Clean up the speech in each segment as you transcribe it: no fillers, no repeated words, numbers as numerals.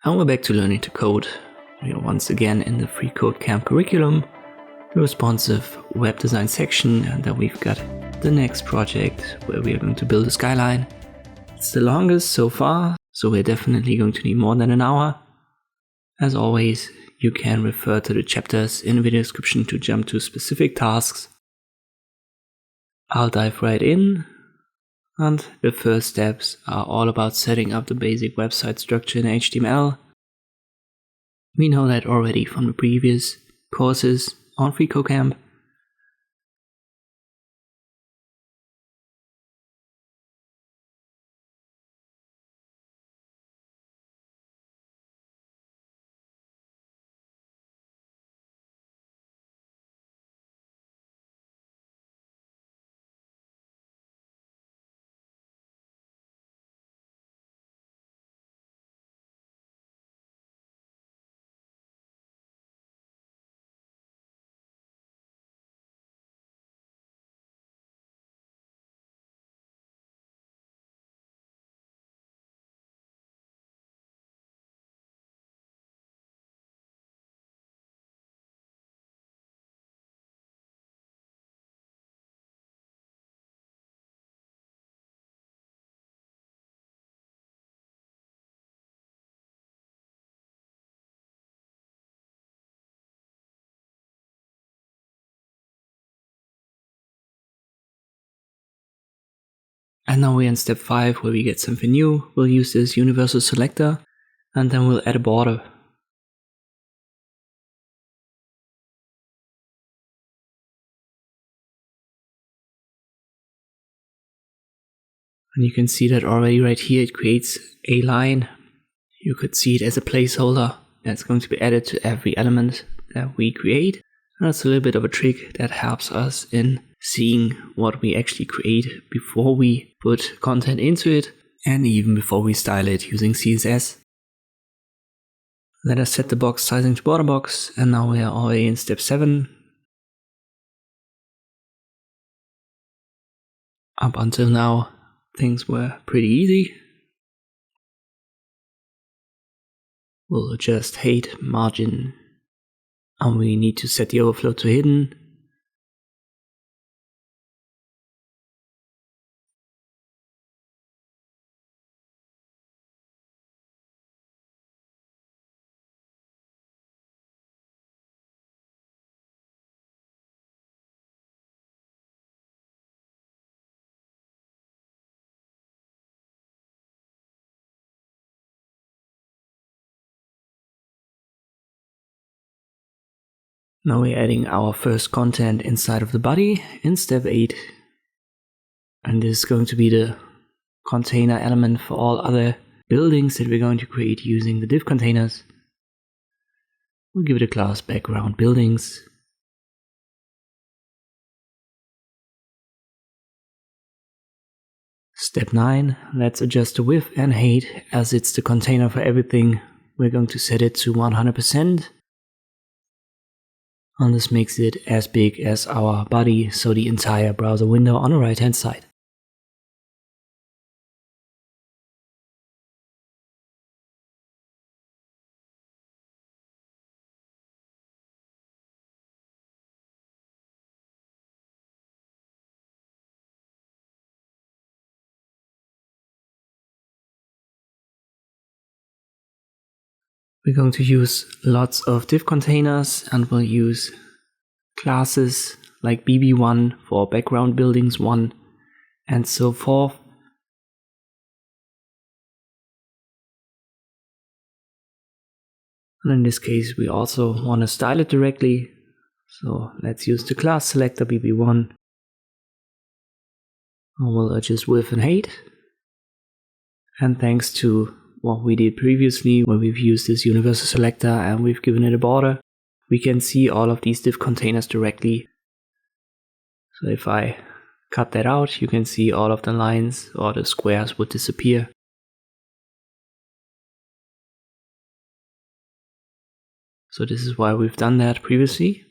And we're back to learning to code. We are once again in the freecodecamp curriculum, the responsive web design section, and then we've got the next project where we are going to build a skyline. It's the longest so far, so we're definitely going to need more than an hour. As always, you can refer to the chapters in the video description to jump to specific tasks. I'll dive right in, and the first steps are all about setting up the basic website structure in HTML. We know that already from the previous courses on freecodecamp. And now we're in step 5 where we get something new. We'll use this universal selector and then we'll add a border. And you can see that already right here it creates a line. You could see it as a placeholder that's going to be added to every element that we create. And that's a little bit of a trick that helps us in seeing what we actually create before we put content into it and even before we style it using CSS. Let us set the box sizing to border box, and now we are already in step 7. Up until now, things were pretty easy. We'll adjust height, margin, and we need to set the overflow to hidden. Now we're adding our first content inside of the body in step 8. And this is going to be the container element for all other buildings that we're going to create using the div containers. We'll give it a class background buildings. Step 9, let's adjust the width and height. As it's the container for everything, we're going to set it to 100%. And this makes it as big as our body, so the entire browser window on the right hand side. We're going to use lots of div containers, and we'll use classes like bb1 for background buildings 1 and so forth. And in this case we also want to style it directly, so let's use the class selector bb1. And we'll adjust width and height. And thanks to what we did previously, where we've used this universal selector and we've given it a border, we can see all of these div containers directly. So if I cut that out, you can see all of the lines or the squares would disappear. So this is why we've done that previously.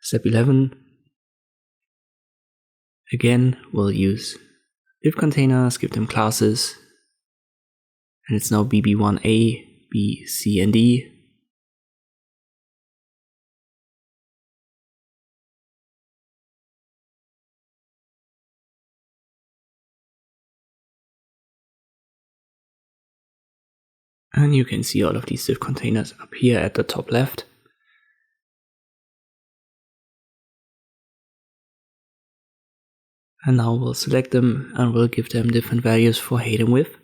Step 11. Again, we'll use div containers, give them classes, and it's now bb1a, b, c, and d. And you can see all of these div containers up here at the top left. And now we'll select them and we'll give them different values for height and width.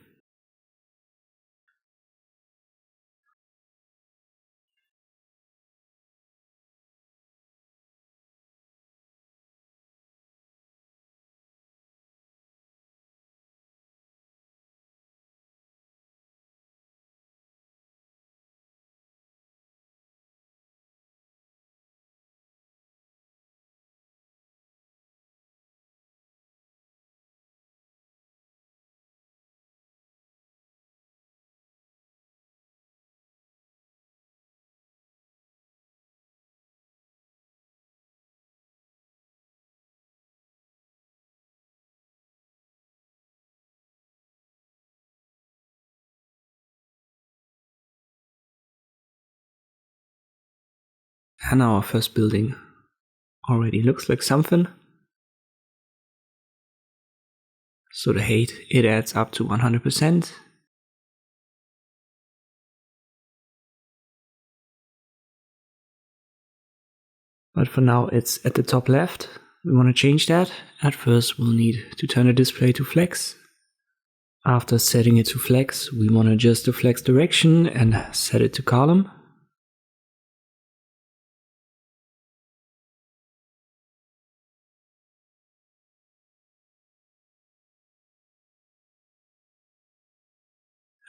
And our first building already looks like something. So the height, it adds up to 100%. But for now it's at the top left. We want to change that. At first we'll need to turn the display to flex. After setting it to flex, we want to adjust the flex direction and set it to column.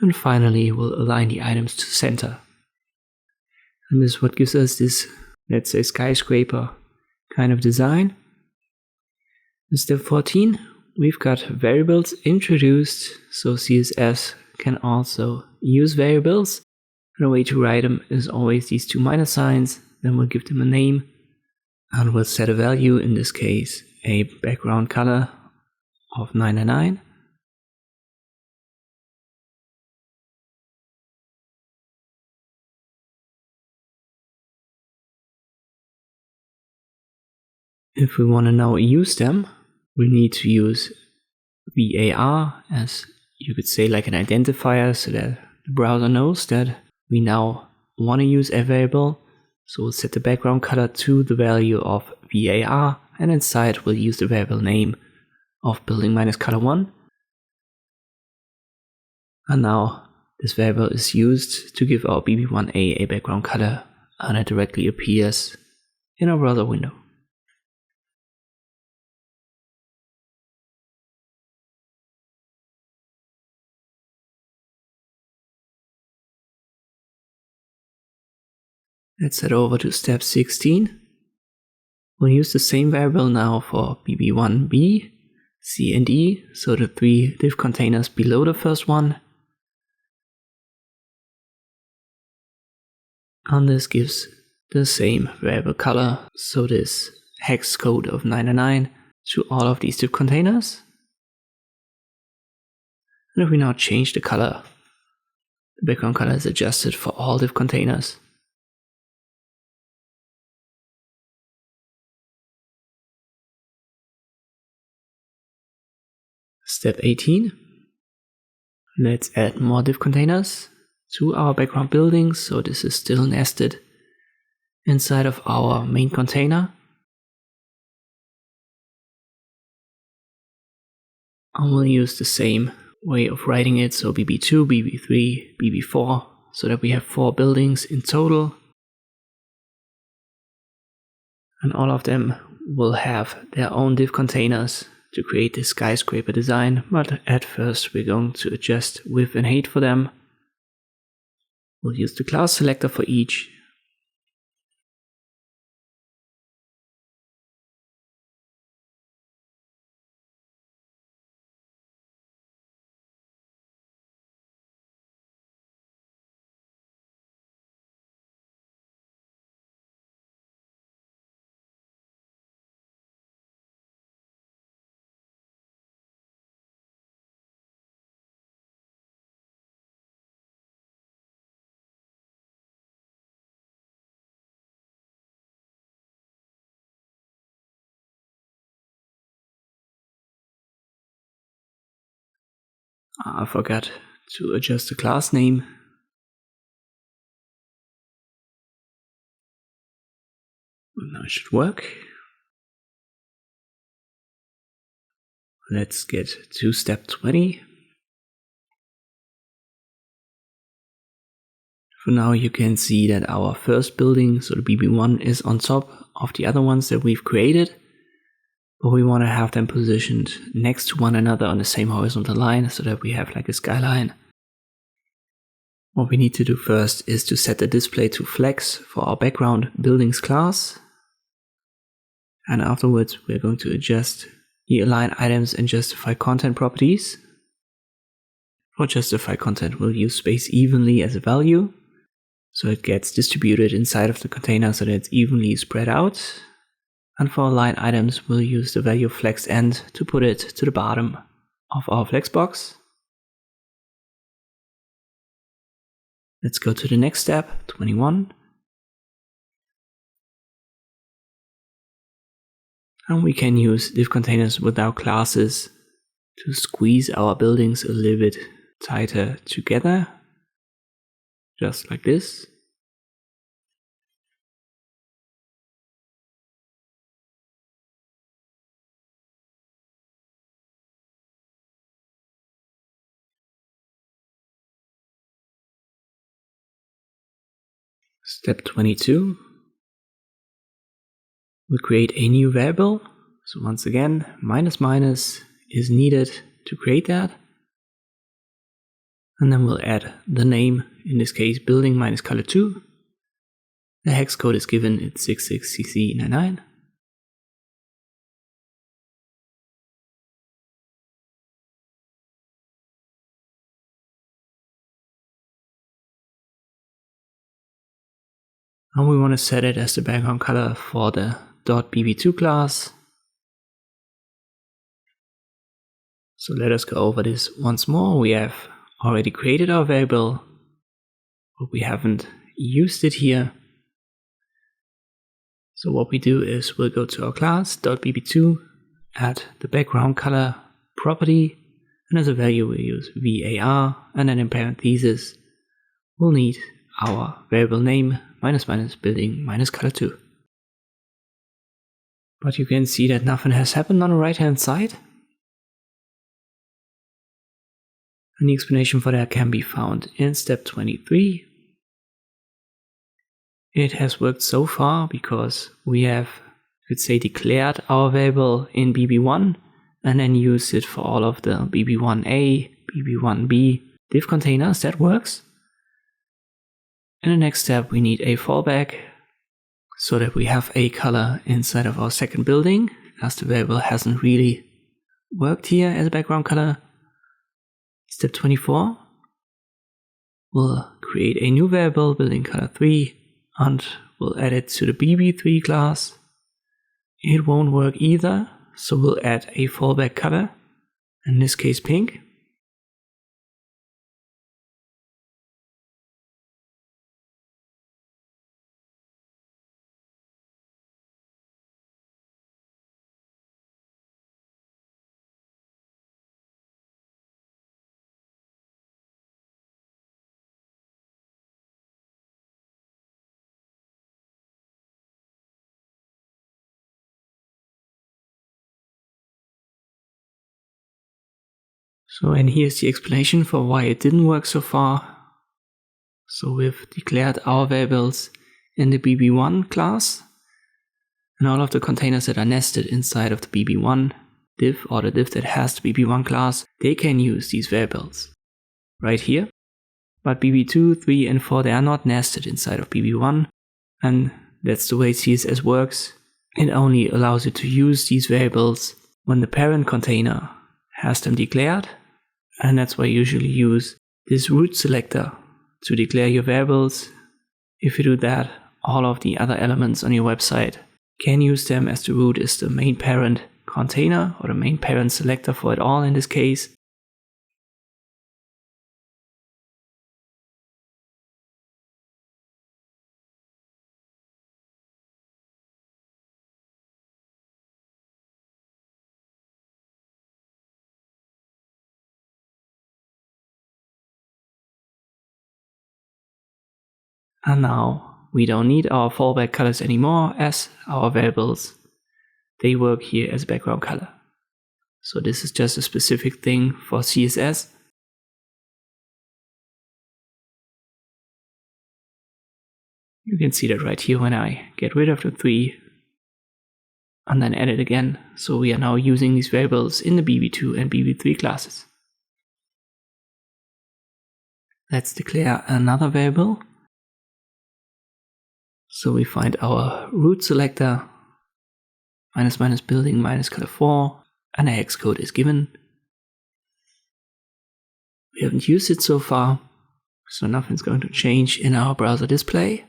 And finally, we'll align the items to center. And this is what gives us this, let's say, skyscraper kind of design. In step 14, we've got variables introduced, so CSS can also use variables. And the way to write them is always these two minus signs, then we'll give them a name, and we'll set a value, in this case, a background color of 999. If we want to now use them, we need to use var as, you could say, like an identifier, so that the browser knows that we now want to use a variable. So we'll set the background color to the value of var, and inside we'll use the variable name of building-color1. And now this variable is used to give our bb1a a background color, and it directly appears in our browser window. Let's head over to step 16. We'll use the same variable now for bb1b, c, and e, so the three div containers below the first one. And this gives the same variable color, so this hex code of 999 to all of these div containers. And if we now change the color, the background color is adjusted for all div containers. Step 18. Let's add more div containers to our background building, so this is still nested inside of our main container. And we'll use the same way of writing it, so bb2, bb3, bb4, so that we have 4 buildings in total. And all of them will have their own div containers to create this skyscraper design, but at first we're going to adjust width and height for them. We'll use the class selector for each. I forgot to adjust the class name. Now it should work. Let's get to step 20. For now you can see that our first building, so the BB1, is on top of the other ones that we've created. But we want to have them positioned next to one another on the same horizontal line so that we have like a skyline. What we need to do first is to set the display to flex for our background buildings class. And afterwards we're going to adjust the align items and justify content properties. For justify content we'll use space evenly as a value, so it gets distributed inside of the container so that it's evenly spread out. And for align items we'll use the value flex end to put it to the bottom of our flex box. Let's go to the next step, 21. And we can use div containers without classes to squeeze our buildings a little bit tighter together, just like this. Step 22. We'll create a new variable. So once again, minus minus is needed to create that. And then we'll add the name, in this case building minus color 2. The hex code is given, it's 66cc99. And we want to set it as the background color for the .bb2 class. So let us go over this once more. We have already created our variable, but we haven't used it here. So what we do is we'll go to our class .bb2, add the background color property, and as a value we'll use var, and then in parentheses we'll need our variable name minus minus building minus color 2. But you can see that nothing has happened on the right hand side. And the explanation for that can be found in step 23. It has worked so far because we have, you could say, declared our variable in BB1 and then used it for all of the BB1A, BB1B div containers. That works. In the next step we need a fallback so that we have a color inside of our second building, as the variable hasn't really worked here as a background color. Step 24. We'll create a new variable building color 3 and we'll add it to the BB3 class. It won't work either, so we'll add a fallback color, in this case pink. So, and here's the explanation for why it didn't work so far. So we've declared our variables in the BB1 class, and all of the containers that are nested inside of the BB1 div, or the div that has the BB1 class, they can use these variables right here. But BB2, 3 and 4, they are not nested inside of BB1, and that's the way CSS works. It only allows you to use these variables when the parent container has them declared, and that's why you usually use this root selector to declare your variables. If you do that, all of the other elements on your website can use them, as the root is the main parent container, or the main parent selector for it all in this case. And now we don't need our fallback colors anymore, as our variables, they work here as background color. So this is just a specific thing for CSS. You can see that right here when I get rid of the 3 and then add it again. So we are now using these variables in the BB2 and BB3 classes. Let's declare another variable. So we find our root selector, -- building -color 4, and a hex code is given. We haven't used it so far, so nothing's going to change in our browser display.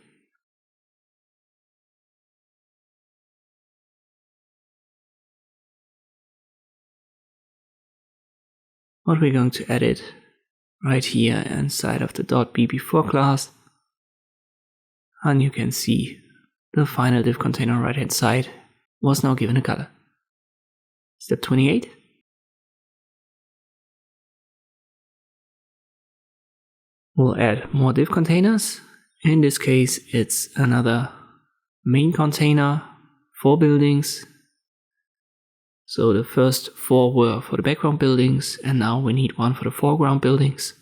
But we're going to add it right here inside of the .bb4 class. And you can see the final div container on the right hand side was now given a color. Step 28. We'll add more div containers. In this case, it's another main container, 4 buildings. So the first 4 were for the background buildings, and now we need one for the foreground buildings.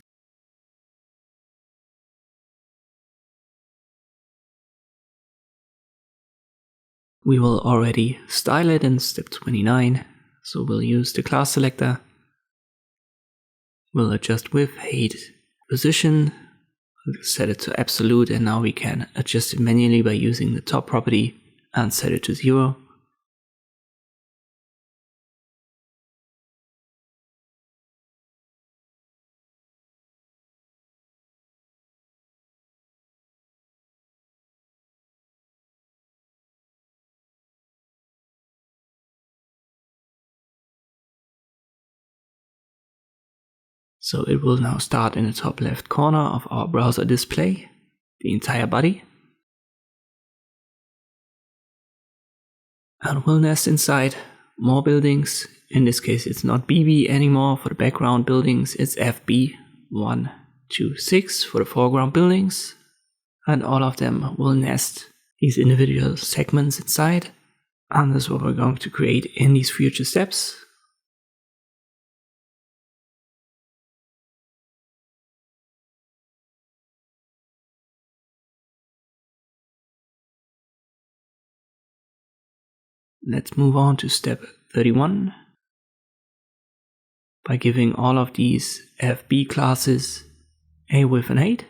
We will already style it in step 29, so we'll use the class selector. We'll adjust width, height, position, we'll set it to absolute, and now we can adjust it manually by using the top property and set it to 0. So it will now start in the top left corner of our browser display, the entire body. And we'll nest inside more buildings. In this case, it's not BB anymore for the background buildings, it's FB 1, 2, 6 for the foreground buildings. And all of them will nest these individual segments inside. And this is what we're going to create in these future steps. Let's move on to step 31 by giving all of these FB classes a width and height.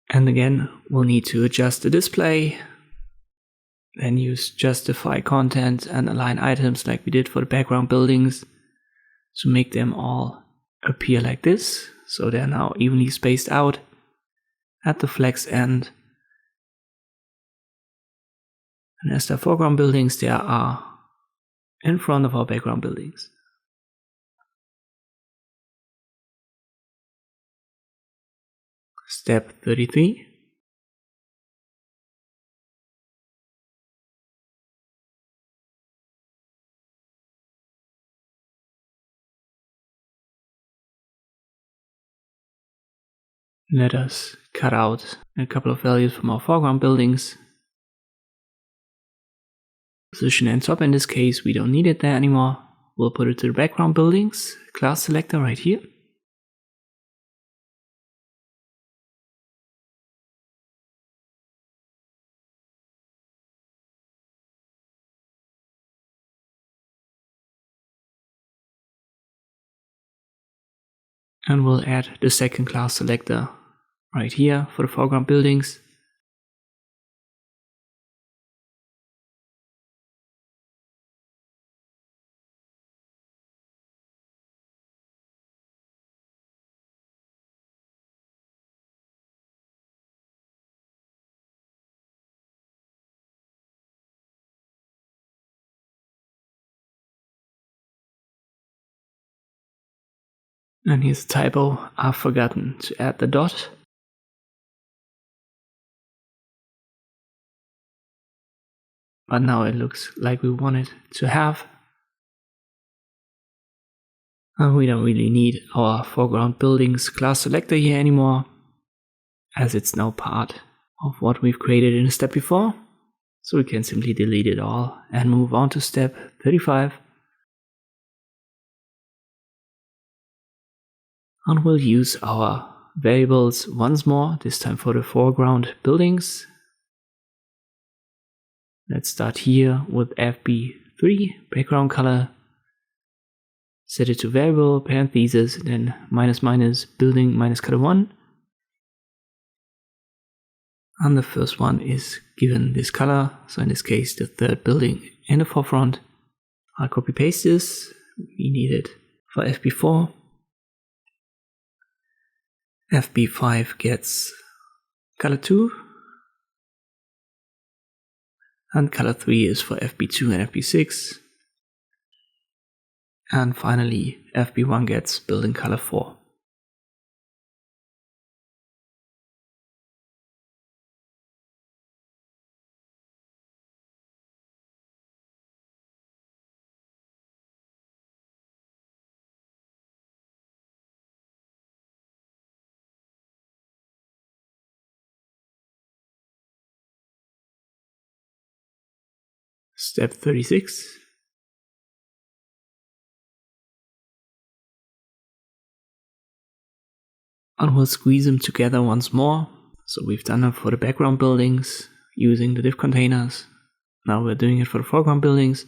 And again, we'll need to adjust the display, then use justify content and align items like we did for the background buildings to make them all appear like this. So they're now evenly spaced out at the flex end. And as the foreground buildings, they are in front of our background buildings. Step 33. Let us cut out a couple of values from our foreground buildings. Position and top in this case, we don't need it there anymore. we'll put it to the background buildings class selector right here. And we'll add the second class selector right here for the foreground buildings. And here's a typo, I've forgotten to add the dot. But now it looks like we want it to have. And we don't really need our foreground buildings class selector here anymore, as it's now part of what we've created in the step before. So we can simply delete it all and move on to step 35. And we'll use our variables once more, this time for the foreground buildings. Let's start here with FB3, background color. Set it to variable, parentheses, then minus minus, building minus color 1. And the first one is given this color, so in this case the third building in the forefront. I'll copy paste this, we need it for FB4. FB5 gets color 2. And color 3 is for FB2 and FB6. And finally FB1 gets building color 4. Step 36. And we'll squeeze them together once more. So we've done it for the background buildings using the div containers. Now we're doing it for the foreground buildings.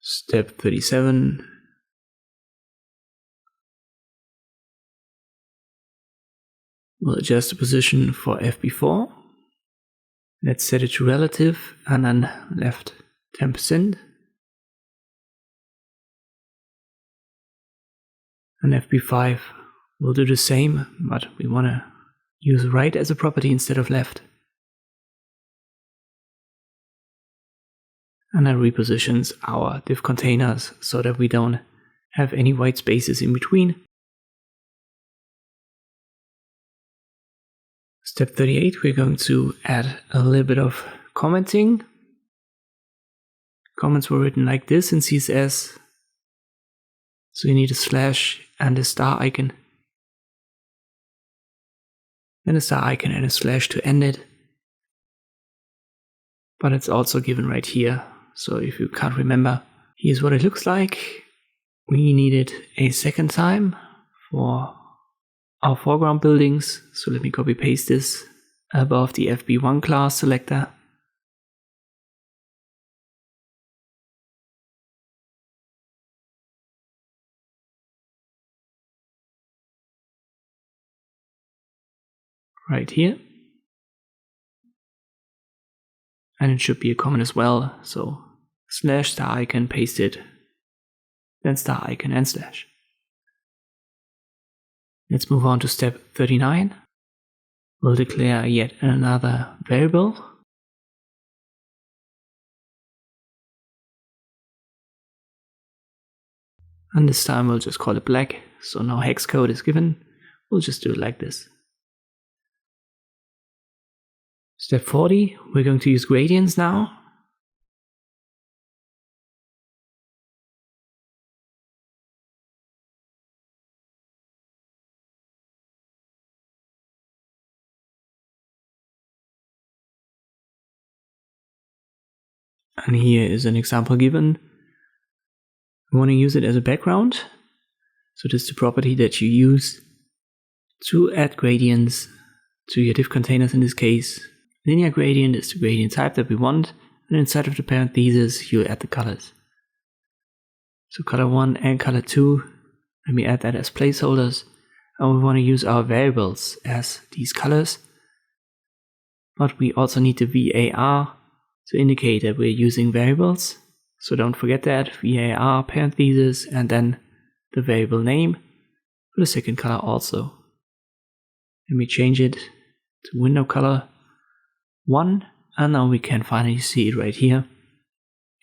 Step 37. We'll adjust the position for FB4. Let's set it to relative and then left 10%. And FB5 will do the same, but we want to use right as a property instead of left. And that repositions our div containers so that we don't have any white spaces in between. Step 38, we're going to add a little bit of commenting. Comments were written like this in CSS. So you need a slash and a star icon. Then a star icon and a slash to end it. But it's also given right here. So if you can't remember, here's what it looks like. We need it a second time for our foreground buildings. So let me copy paste this above the FB1 class selector. Right here. And it should be a comment as well. So slash star icon, paste it, then star icon and slash. Let's move on to step 39. We'll declare yet another variable. And this time we'll just call it black, so no hex code is given. We'll just do it like this. Step 40, we're going to use gradients now. And here is an example given. We want to use it as a background. So this is the property that you use to add gradients to your div containers in this case. Linear gradient is the gradient type that we want, and inside of the parentheses you add the colors. So color 1 and color 2, let me add that as placeholders, and we want to use our variables as these colors. But we also need the VAR to indicate that we're using variables. So don't forget that, VAR parentheses and then the variable name for the second color also. Let me change it to window color 1, and now we can finally see it right here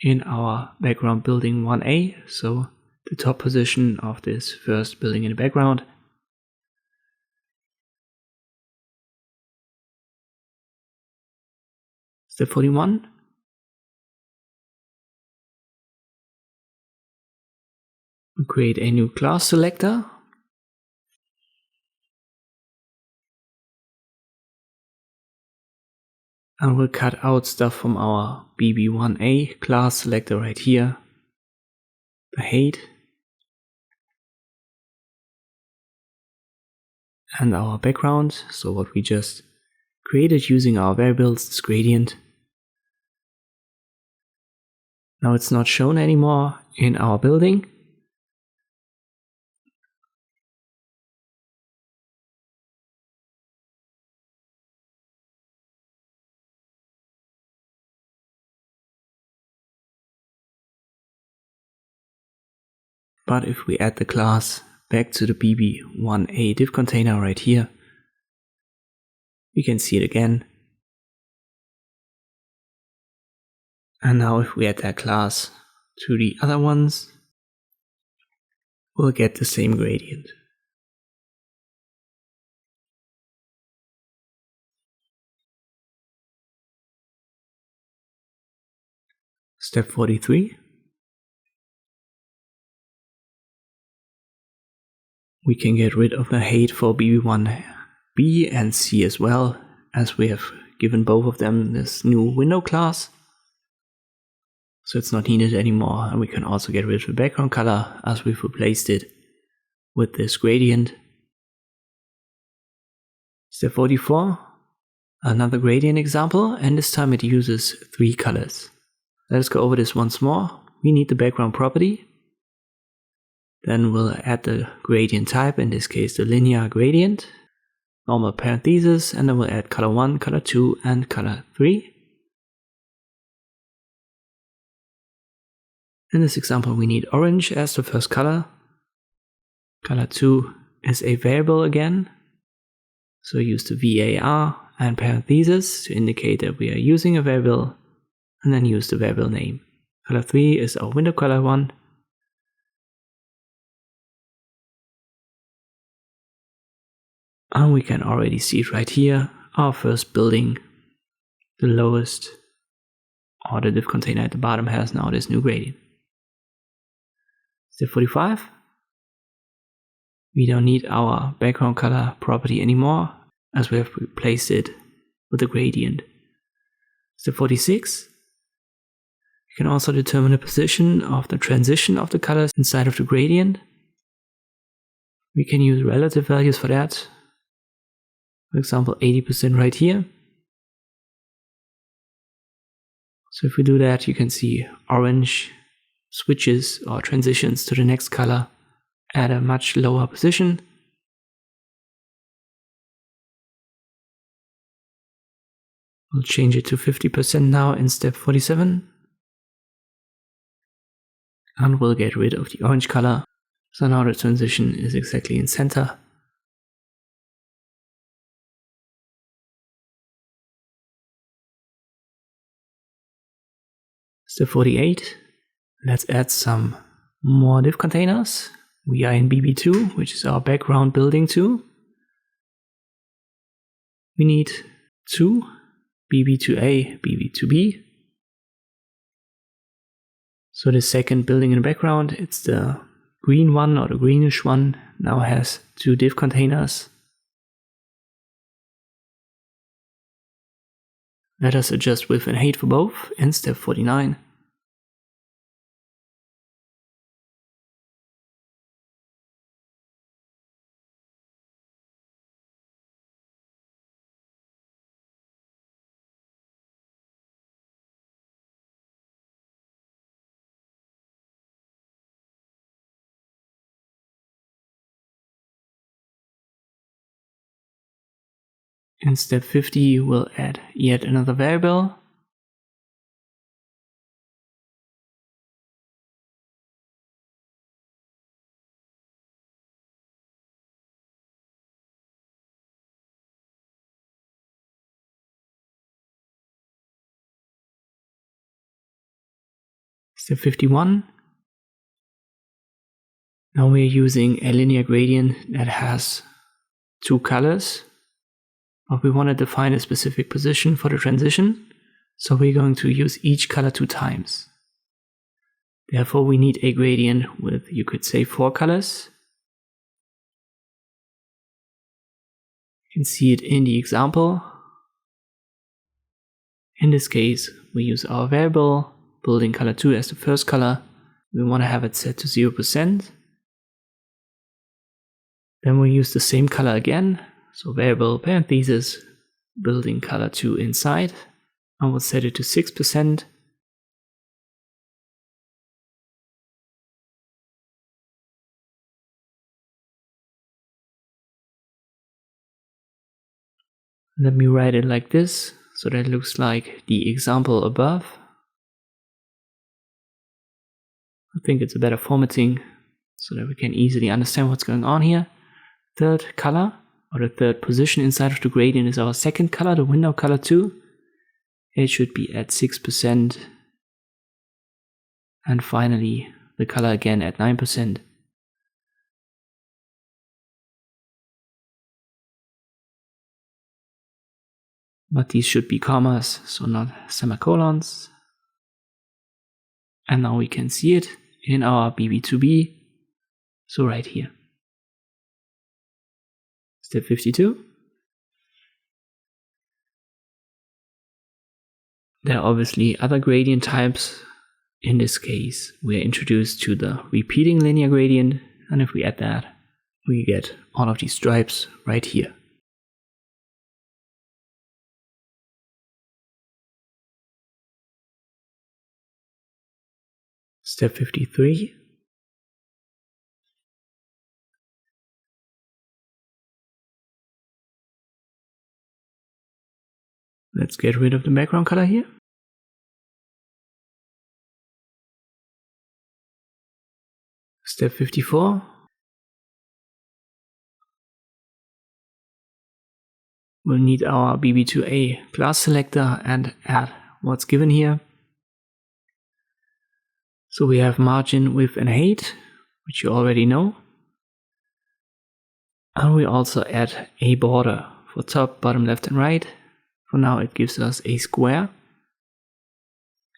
in our background building 1A, so the top position of this first building in the background. Step 41. We create a new class selector. And we'll cut out stuff from our BB1A class selector right here. The height. And our background, so what we just created using our variables, this gradient. Now it's not shown anymore in our building. But if we add the class back to the BB1A div container right here, we can see it again. And now if we add that class to the other ones, we'll get the same gradient. Step 43. We can get rid of the height for BB1B and C as well, as we have given both of them this new window class. So it's not needed anymore, and we can also get rid of the background color as we've replaced it with this gradient. Step 44. Another gradient example, and this time it uses 3 colors. Let's go over this once more. We need the background property. Then we'll add the gradient type, in this case the linear gradient, normal parentheses, and then we'll add color 1, color 2, and color 3. In this example we need orange as the first color. Color 2 is a variable again, so use the VAR and parentheses to indicate that we are using a variable, and then use the variable name. Color 3 is our window color 1. And we can already see it right here, our first building, the lowest, or the div container at the bottom has now this new gradient. Step 45. We don't need our background color property anymore, as we have replaced it with a gradient. Step 46. You can also determine the position of the transition of the colors inside of the gradient. We can use relative values for that. For example, 80% right here. So if we do that, you can see orange switches or transitions to the next color at a much lower position. We'll change it to 50% now in step 47. And we'll get rid of the orange color. So now the transition is exactly in center. Step 48. Let's add some more div containers. We are in BB2, which is our background building 2. We need 2, BB2A, BB2B. So the second building in the background, it's the green one or the greenish one, now has 2 div containers. Let us adjust width and height for both in step 49. In step 50, we'll add yet another variable. Step 51. Now we're using a linear gradient that has two colors, but we want to define a specific position for the transition, so we're going to use each color 2 times. Therefore, we need a gradient with, you could say, 4 colors. You can see it in the example. In this case, we use our variable building color 2 as the first color. We want to have it set to 0%. Then we use the same color again. So variable parentheses building color 2 inside. And we'll set it to 6%. Let me write it like this, so that it looks like the example above. I think it's a better formatting, so that we can easily understand what's going on here. Third color, or the third position inside of the gradient, is our second color, the window color 2. It should be at 6%. And finally, the color again at 9%. But these should be commas, so not semicolons. And now we can see it in our BB2B, so right here. Step 52. There are obviously other gradient types. In this case, we are introduced to the repeating linear gradient, and if we add that, we get all of these stripes right here. Step 53. Let's get rid of the background color here. Step 54. We'll need our BB2A class selector and add what's given here. So we have margin, width and height, which you already know. And we also add a border for top, bottom, left and right. For now it gives us a square.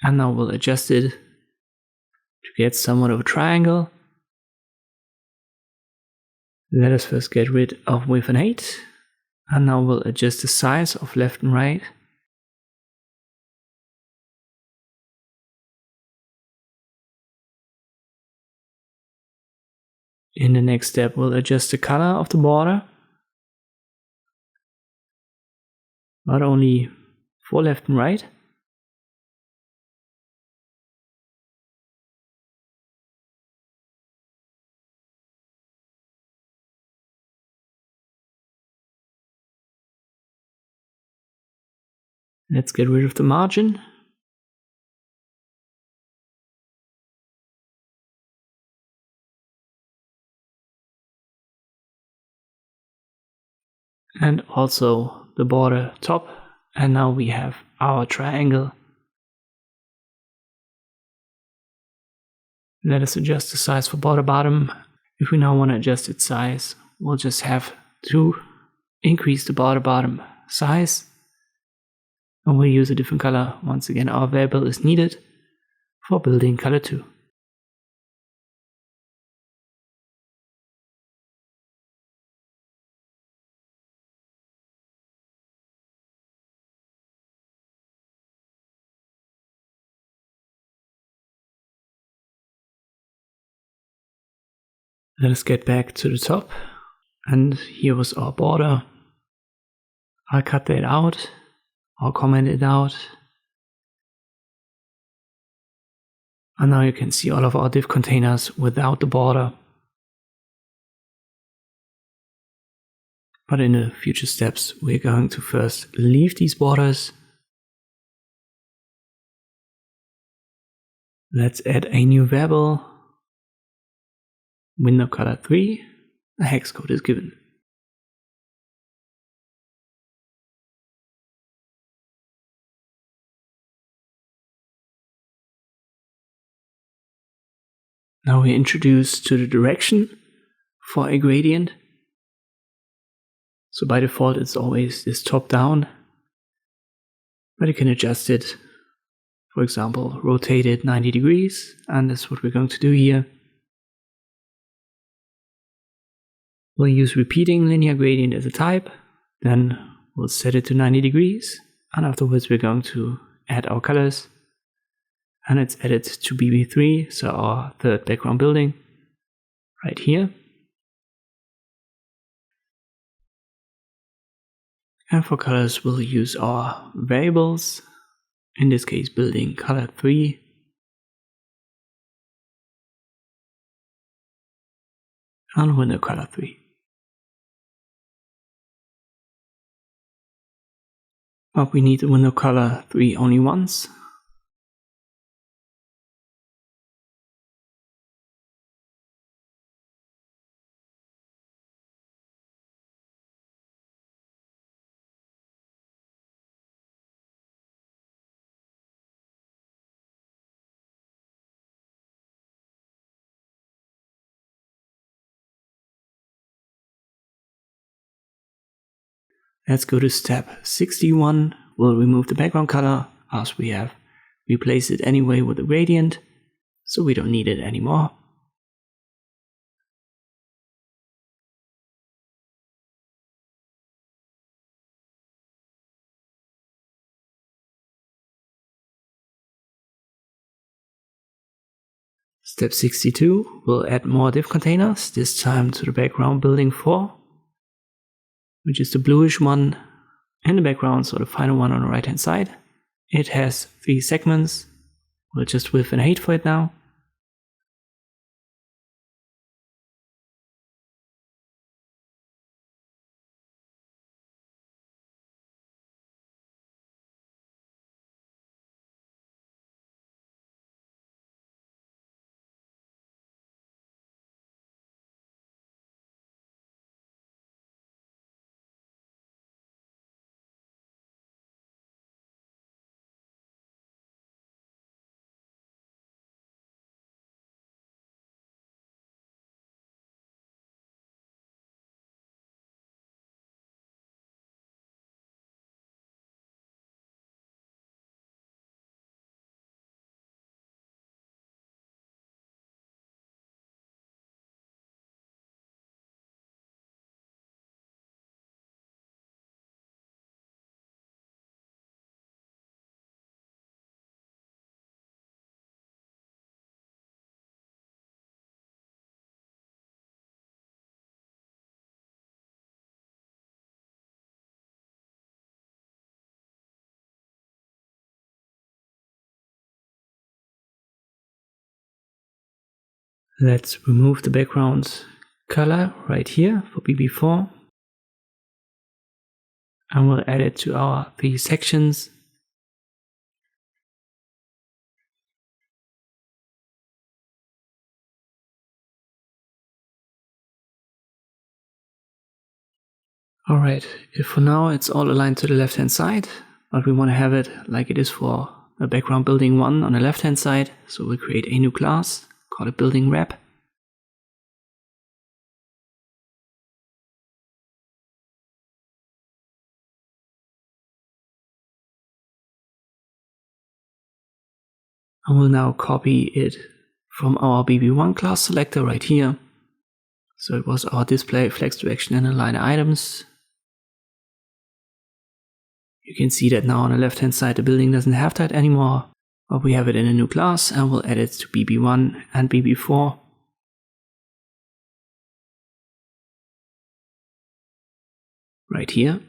And now we'll adjust it to get somewhat of a triangle. Let us first get rid of width and height. And now we'll adjust the size of left and right. In the next step, we'll adjust the color of the border. Not only for left and right. Let's get rid of the margin. And also the border top. And now we have our triangle. Let us adjust the size for border bottom. If we now want to adjust its size, we'll just have to increase the border bottom size. And we'll use a different color. Once again, our variable is needed for building color 2. Let us get back to the top. And here was our border. I'll cut that out. I'll comment it out. And now you can see all of our div containers without the border. But in the future steps, we're going to first leave these borders. Let's add a new variable, window color 3, a hex code is given. Now we're introduced to the direction for a gradient. So by default it's always this top down, but you can adjust it. For example, rotate it 90 degrees, and that's what we're going to do here. We'll use repeating linear gradient as a type, then we'll set it to 90 degrees, and afterwards we're going to add our colors. And it's added to BB3, so our third background building, right here. And for colors, we'll use our variables, in this case building color 3. And window color 3. But we need the window color 3 only once. Let's go to step 61. We'll remove the background color as we have replaced it anyway with a gradient, so we don't need it anymore. Step 62, we'll add more div containers, this time to the background building 4. Which is the bluish one in the background, so the final one on the right hand side. It has 3 segments. We'll just width and height for it now. Let's remove the background color right here for BB4. And we'll add it to our 3 sections. Alright, for now it's all aligned to the left hand side, but we want to have it like it is for a background building 1 on the left hand side, so we'll create a new class, call it building wrap. And we'll now copy it from our BB1 class selector right here. So it was our display, flex direction and align items. You can see that now on the left hand side the building doesn't have that anymore, but we have it in a new class and we'll add it to BB1 and BB4. Right here.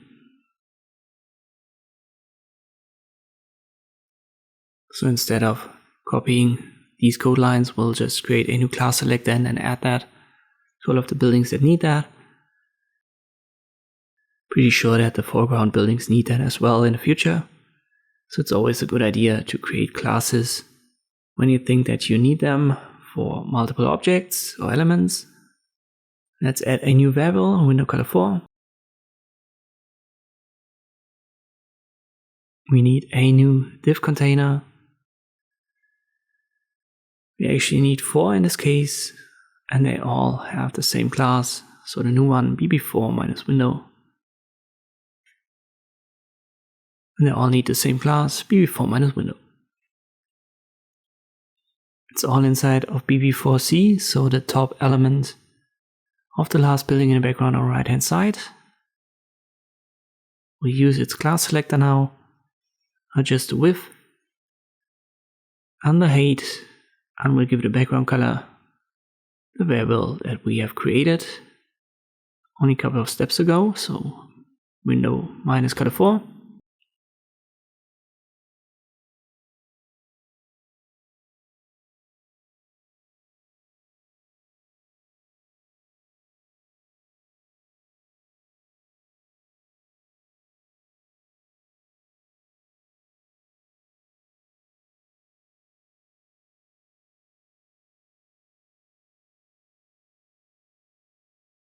So instead of copying these code lines, we'll just create a new class selector and then add that to all of the buildings that need that. Pretty sure that the foreground buildings need that as well in the future. So it's always a good idea to create classes when you think that you need them for multiple objects or elements. Let's add a new variable, window color 4. We need a new div container. We actually need 4 in this case, and they all have the same class. So the new one, bb4 minus window. And they all need the same class, bb4 minus window. It's all inside of bb4c, so the top element of the last building in the background on the right hand side. We use its class selector now, adjust the width and the height, and we'll give the background color the variable that we have created only a couple of steps ago, so window minus color 4.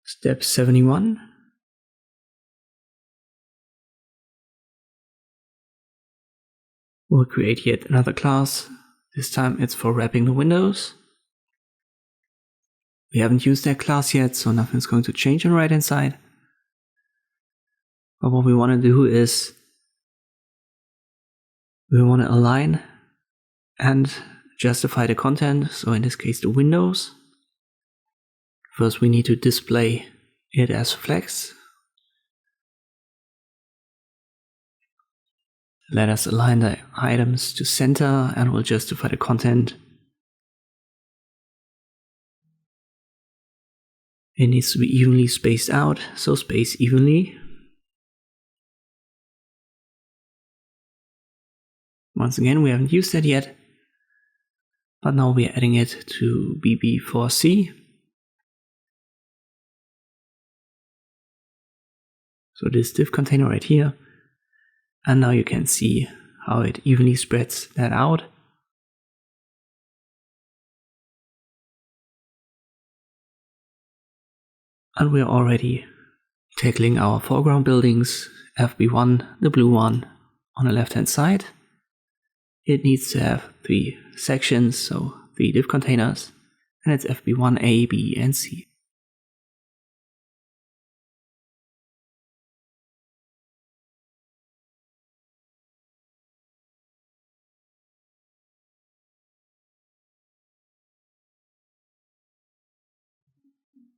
Step 71. We'll create yet another class. This time it's for wrapping the windows. We haven't used that class yet, so nothing's going to change on the right hand side. But what we want to do is we want to align and justify the content, so in this case the windows. First we need to display it as flex. Let us align the items to center and we'll justify the content. It needs to be evenly spaced out, so space evenly. Once again, we haven't used that yet, but now we're adding it to bb4c. So this div container right here. And now you can see how it evenly spreads that out. And we're already tackling our foreground buildings, FB1, the blue one, on the left hand side. It needs to have 3 sections, so 3 div containers, and it's FB1, A, B, and C.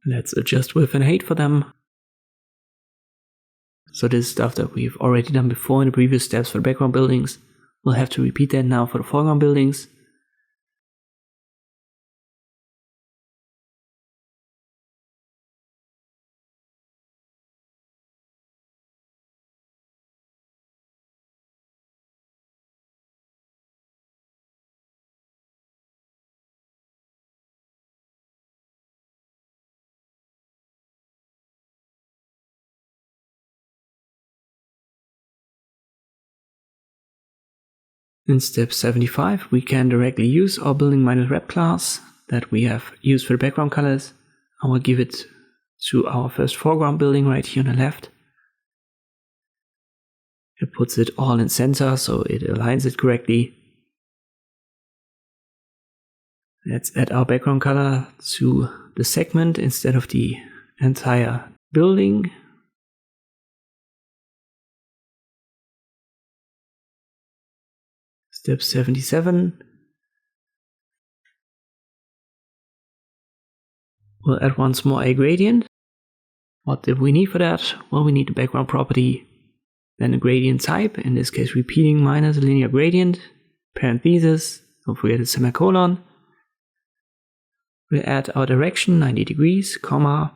Let's adjust width and height for them. So this is stuff that we've already done before in the previous steps for the background buildings. We'll have to repeat that now for the foreground buildings. In step 75, we can directly use our building minus wrap class that we have used for the background colors. I will give it to our first foreground building right here on the left. It puts it all in center, so it aligns it correctly. Let's add our background color to the segment instead of the entire building. Step 77. We'll add once more a gradient. What did we need for that? Well, we need the background property, then a gradient type, in this case repeating minus a linear gradient, parenthesis, don't forget the semicolon. We'll add our direction, 90 degrees, comma.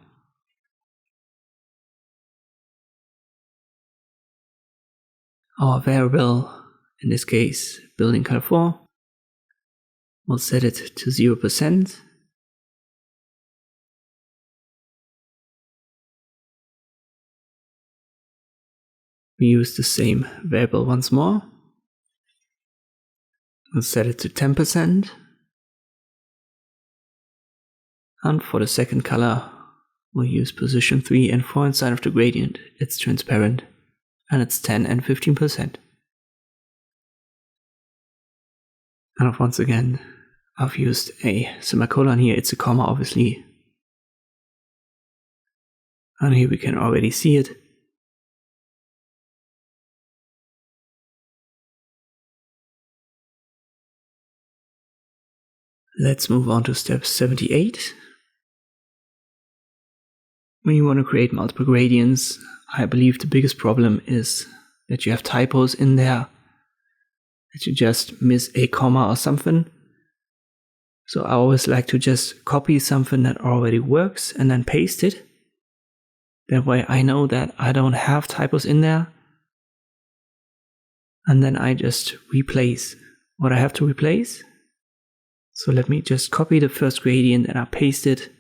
Our variable, in this case, building color 4. We'll set it to 0%. We use the same variable once more. We'll set it to 10%. And for the second color, we'll use position 3 and 4 inside of the gradient. It's transparent, and it's 10 and 15%. And once again, I've used a semicolon here. It's a comma, obviously. And here we can already see it. Let's move on to step 78. When you want to create multiple gradients, I believe the biggest problem is that you have typos in there, that you just miss a comma or something. So I always like to just copy something that already works and then paste it. That way I know that I don't have typos in there. And then I just replace what I have to replace. So let me just copy the first gradient and I paste it.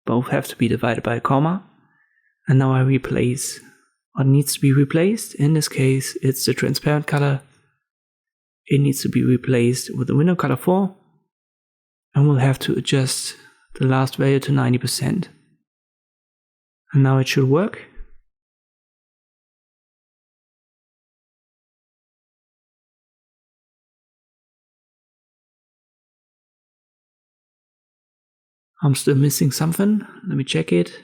Both have to be divided by a comma. And now I replace what needs to be replaced. In this case, it's the transparent color. It needs to be replaced with the window color 4. And we'll have to adjust the last value to 90%. And now it should work. I'm still missing something. Let me check it.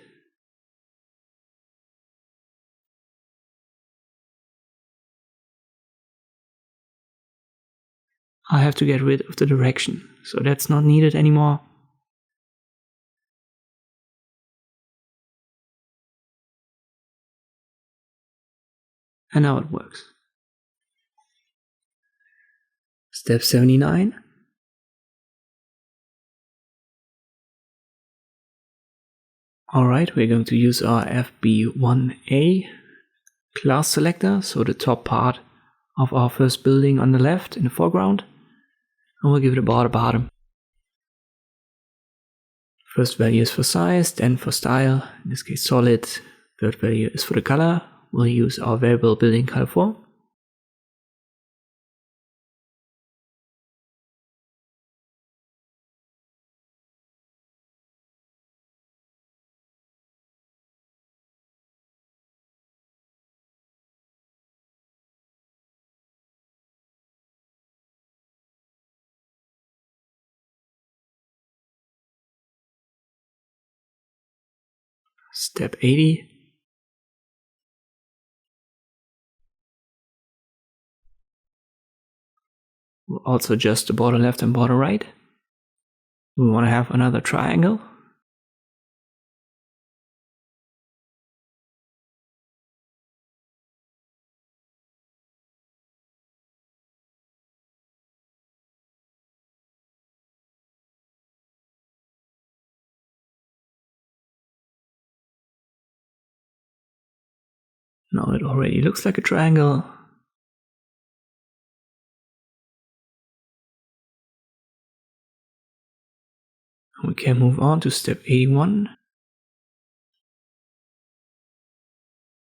I have to get rid of the direction, so that's not needed anymore. And now it works. Step 79. Alright, we're going to use our FB1A class selector, so the top part of our first building on the left in the foreground. And we'll give it a border bottom. First value is for size, then for style, in this case solid. Third value is for the color. We'll use our variable building color 4. Step 80. We'll also adjust the border left and border right. We want to have another triangle. Now it already looks like a triangle. We can move on to step 81.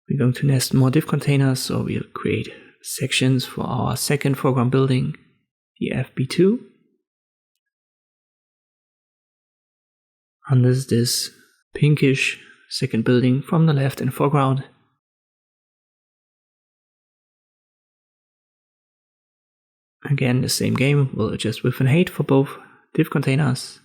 We're going to nest more div containers, so we'll create sections for our second foreground building, the FB2. And this is this pinkish second building from the left in the foreground. Again, the same game. We'll adjust width and height for both div containers.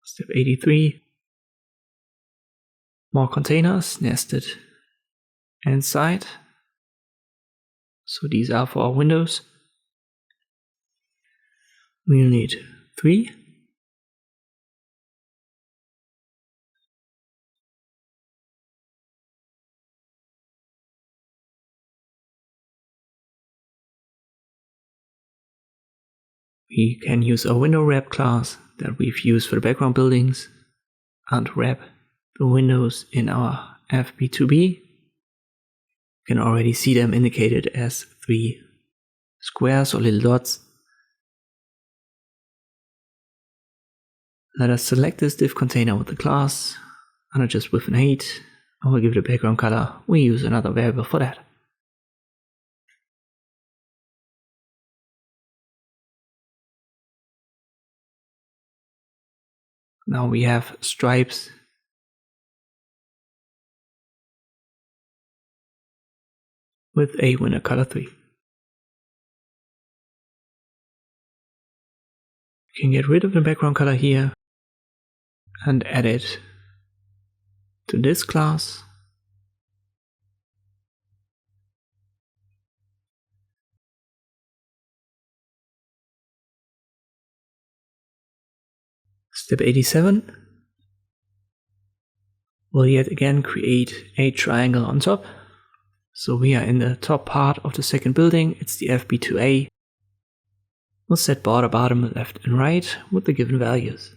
Step 83. More containers nested inside. So these are for our windows. We'll need 3. we can use our window wrap class that we've used for the background buildings and wrap the windows in our FB2B. You can already see them indicated as 3 squares or little dots. Let us select this div container with the class and adjust with an 8. And we'll give it a background color. We use another variable for that. Now we have stripes with a window color 3. You can get rid of the background color here and add it to this class. Step 87. We'll yet again create a triangle on top. So we are in the top part of the second building. It's the FB2A. We'll set border bottom, left and right with the given values.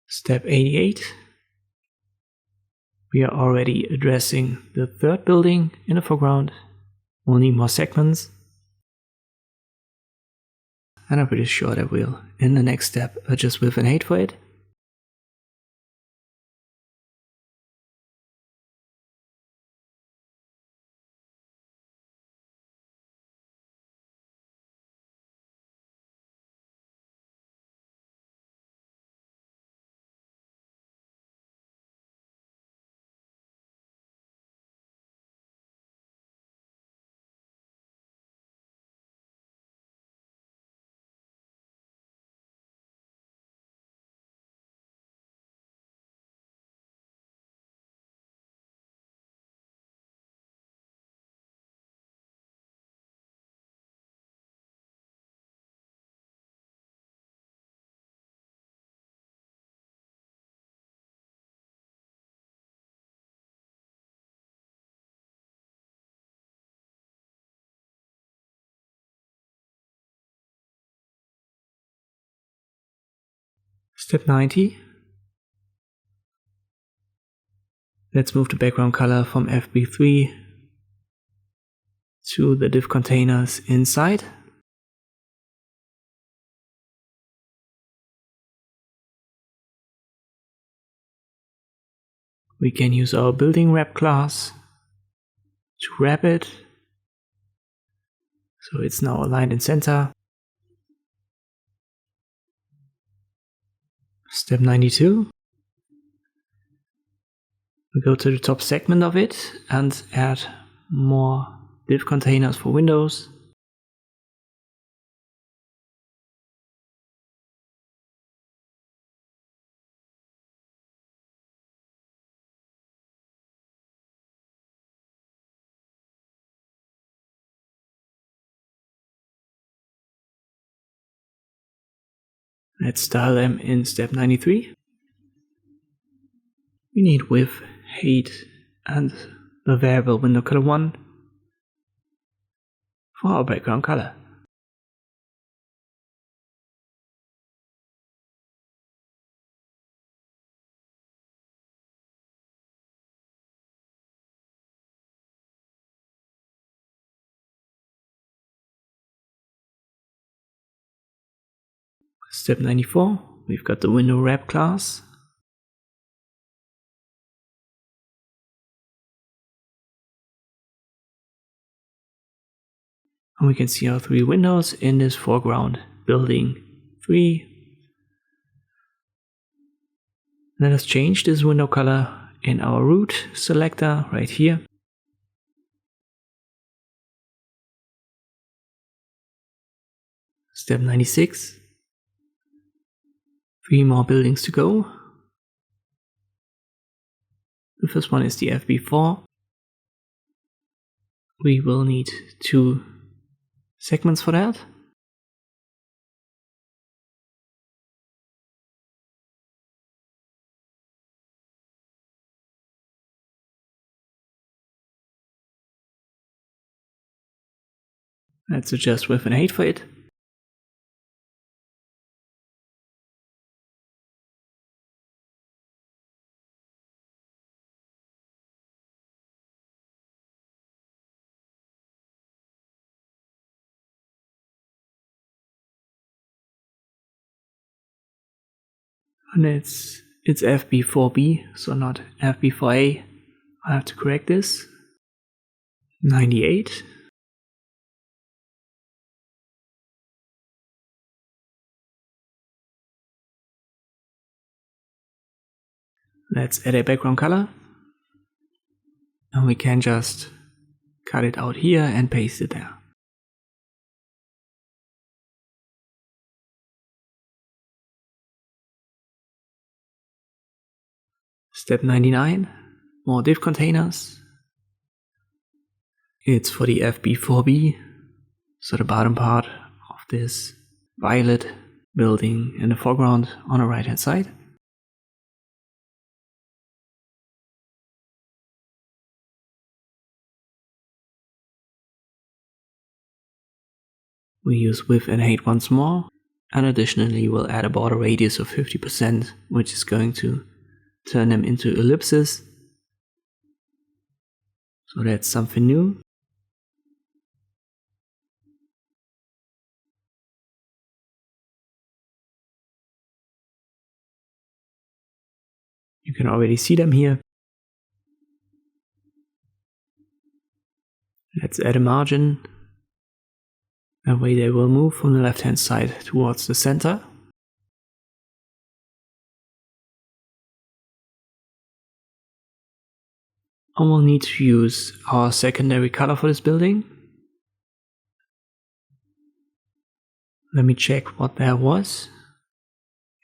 Step 88. We are already addressing the third building in the foreground. We'll need more segments. And I'm pretty sure that we'll, in the next step, adjust with an 8 for it. Step 90. Let's move the background color from FB3 to the div containers inside. We can use our building wrap class to wrap it. So it's now aligned in center. Step 92. We go to the top segment of it and add more div containers for windows. Let's style them in step 93. We need width, height, and the variable window color 1 for our background color. Step 94, we've got the window wrap class. And we can see our 3 windows in this foreground building 3. Let us change this window color in our root selector right here. Step 96. 3 more buildings to go. The first one is the FB4. We will need 2 segments for that. Let's adjust width and height for it. And it's FB4B, so not FB4A. I have to correct this. 98. Let's add a background color. And we can just cut it out here and paste it there. Step 99, more div containers. It's for the FB4B, so the bottom part of this violet building in the foreground on the right hand side. We use width and height once more, and additionally we'll add a border radius of 50%, which is going to turn them into ellipses. So that's something new. You can already see them here. Let's add a margin. That way they will move from the left hand side towards the center. And we'll need to use our secondary color for this building. Let me check what that was.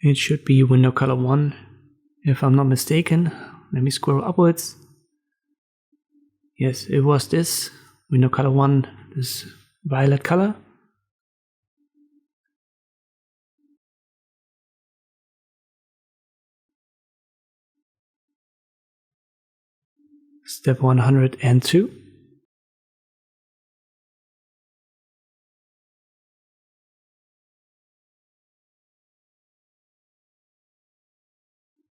It should be window color 1, if I'm not mistaken. Let me scroll upwards. Yes, it was this window color 1, this violet color. Step 102.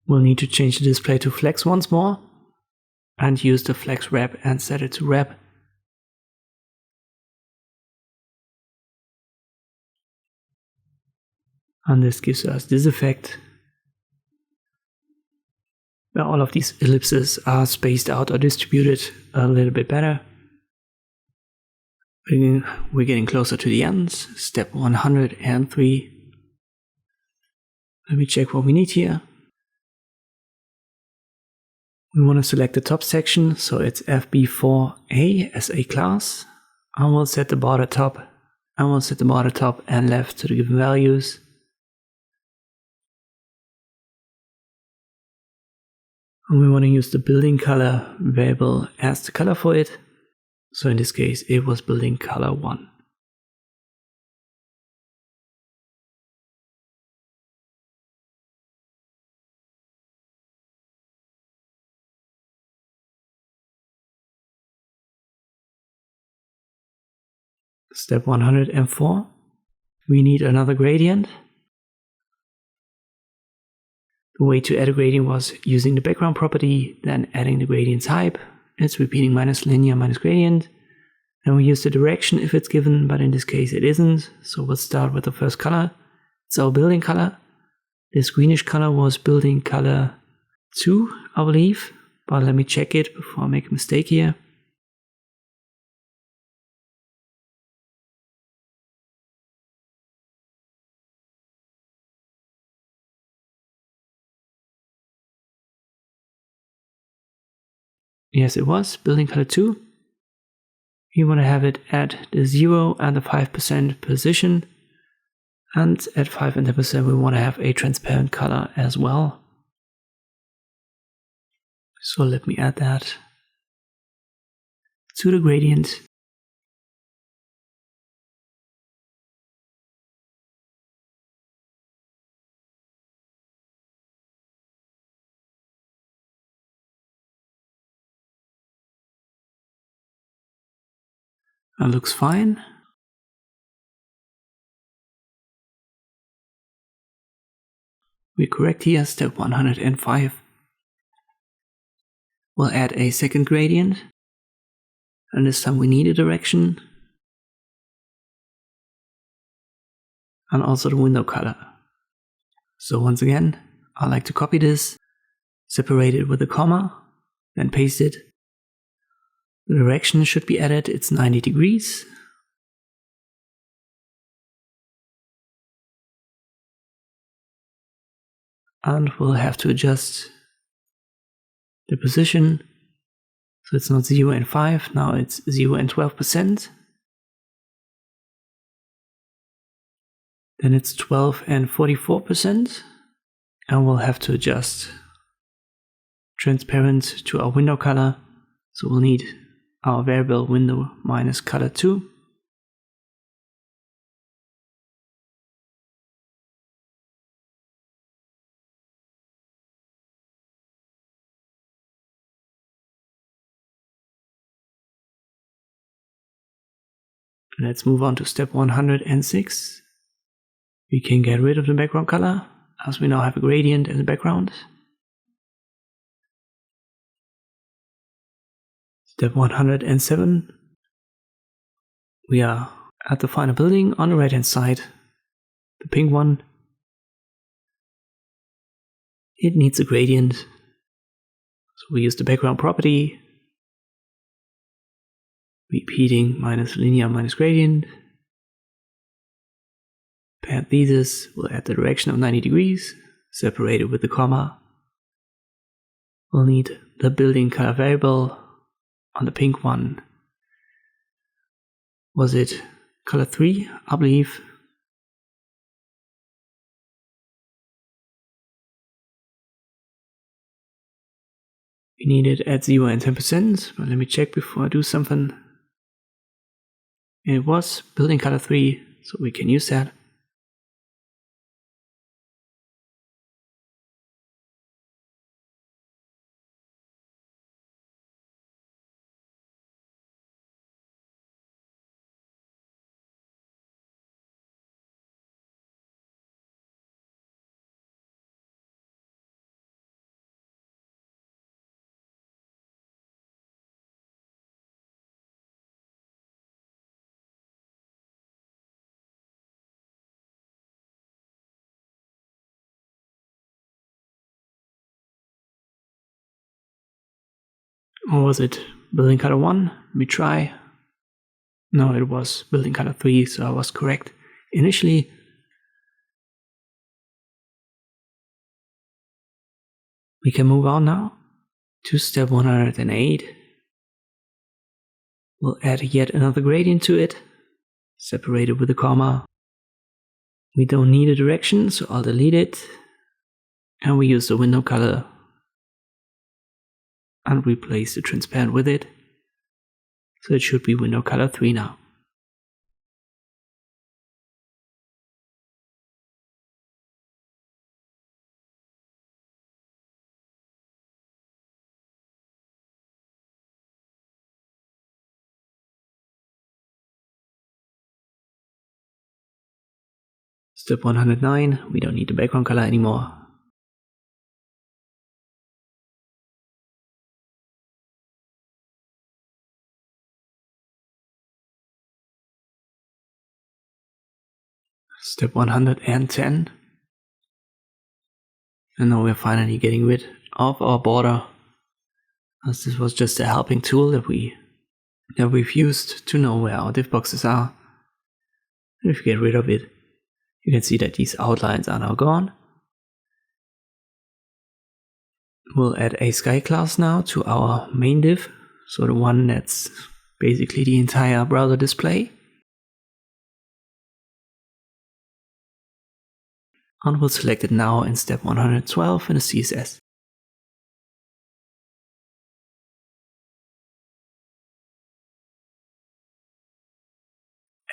We'll need to change the display to flex once more and use the flex wrap and set it to wrap. And this gives us this effect where all of these ellipses are spaced out or distributed a little bit better. We're getting closer to the ends. Step 103. Let me check what we need here. We want to select the top section, so it's FB4A as a class. And we'll set the border top and left to the given values. And we want to use the building color variable as the color for it. So in this case, it was building color 1. Step 104. We need another gradient. The way to add a gradient was using the background property, then adding the gradient type. It's repeating minus linear minus gradient. Then we use the direction if it's given, but in this case it isn't. So we'll start with the first color. It's our building color. This greenish color was building color 2, I believe. But let me check it before I make a mistake here. Yes, it was building color 2. We want to have it at the 0 and the 5% position. And at 5 and 10% we want to have a transparent color as well. So let me add that to the gradient. That looks fine. We correct here, step 105. We'll add a second gradient. And this time we need a direction. And also the window color. So once again, I like to copy this, separate it with a comma, then paste it. The direction should be added, it's 90 degrees. And we'll have to adjust the position. So it's not 0 and 5, now it's 0 and 12%. Then it's 12 and 44%. And we'll have to adjust transparent to our window color. So we'll need our variable window minus color 2. Let's move on to step 106. We can get rid of the background color, as we now have a gradient as a background. Step 107. We are at the final building on the right hand side, the pink one. It needs a gradient, so we use the background property, repeating minus linear minus gradient. Parentheses, we'll add the direction of 90 degrees, separated with the comma. We'll need the building color variable on the pink one. Was it color 3, I believe? We need it at 0 and 10%, but let me check before I do something. And it was building color 3, so we can use that. Or was it building color 1? Let me try. No, it was building color 3, so I was correct initially. We can move on now to step 108. We'll add yet another gradient to it, separated with a comma. We don't need a direction, so I'll delete it. And we use the window color and replace the transparent with it. So it should be window color 3 now. Step 109, we don't need the background color anymore. Step 110. And now we're finally getting rid of our border, as this was just a helping tool that we've used to know where our div boxes are. And if you get rid of it, you can see that these outlines are now gone. We'll add a sky class now to our main div, so the one that's basically the entire browser display. And we'll select it now in step 112 in the CSS.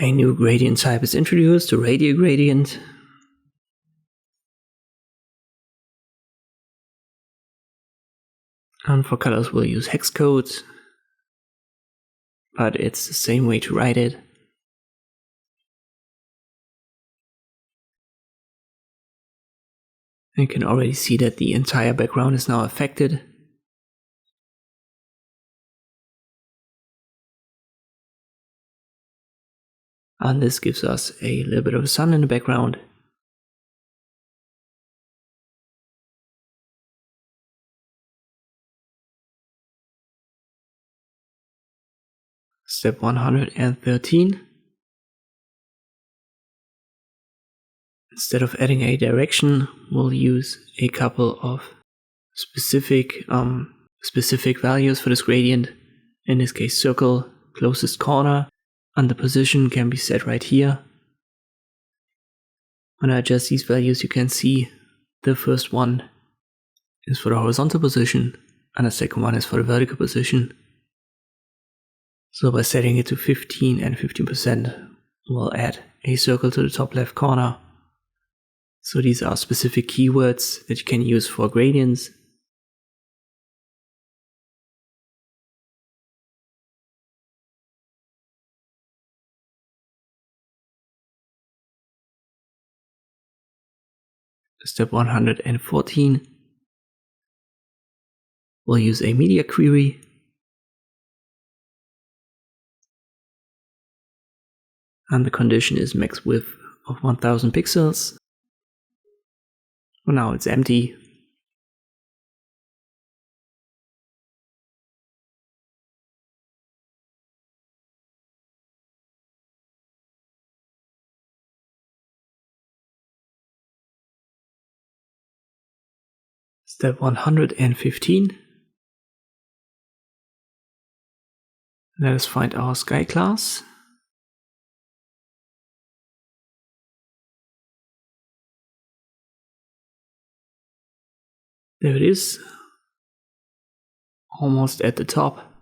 A new gradient type is introduced, the radial gradient. And for colors we'll use hex code, but it's the same way to write it. You can already see that the entire background is now affected. And this gives us a little bit of a sun in the background. Step 113. Instead of adding a direction, we'll use a couple of specific values for this gradient. In this case, circle, closest corner, and the position can be set right here. When I adjust these values, you can see the first one is for the horizontal position, and the second one is for the vertical position. So by setting it to 15 and 15%, we'll add a circle to the top left corner. So these are specific keywords that you can use for gradients. Step 114. We'll use a media query. And the condition is max width of 1000 pixels. For now it's empty. Step 115. Let us find our sky class. There it is. Almost at the top.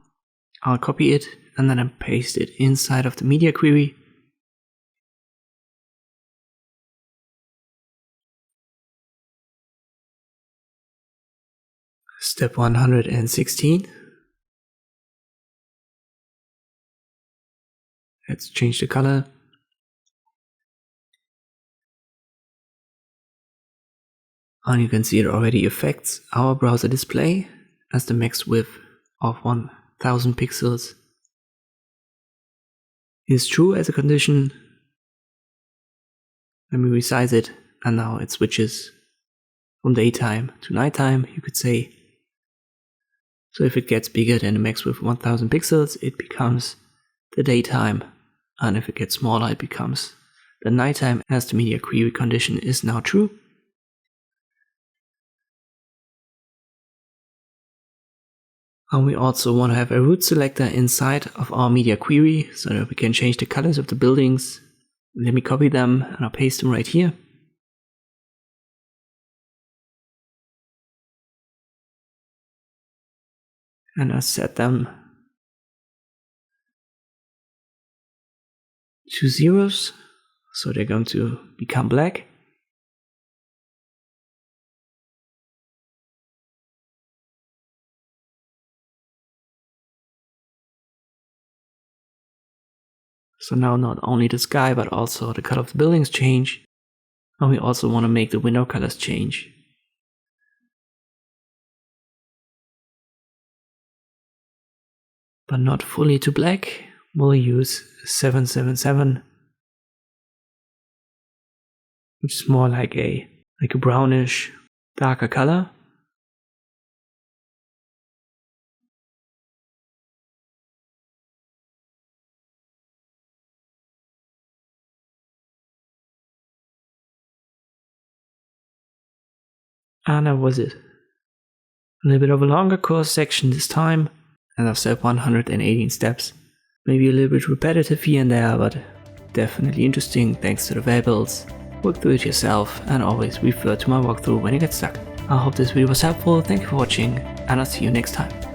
I'll copy it and then paste it inside of the media query. Step 116. Let's change the color. And you can see it already affects our browser display as the max width of 1000 pixels is true as a condition. Let me resize it, and now it switches from daytime to nighttime, you could say. So if it gets bigger than the max width 1000 pixels, it becomes the daytime, and if it gets smaller, it becomes the nighttime, as the media query condition is now true. And we also want to have a root selector inside of our media query so that we can change the colors of the buildings. Let me copy them and I'll paste them right here. And I'll set them to zeros, so they're going to become black. So now not only the sky, but also the color of the buildings change. And we also want to make the window colors change. But not fully to black. We'll use 777, which is more like a brownish, darker color. And that was it. A little bit of a longer course section this time, and I've said 118 steps. Maybe a little bit repetitive here and there, but definitely interesting thanks to the variables. Work through it yourself and always refer to my walkthrough when you get stuck. I hope this video was helpful, thank you for watching, and I'll see you next time.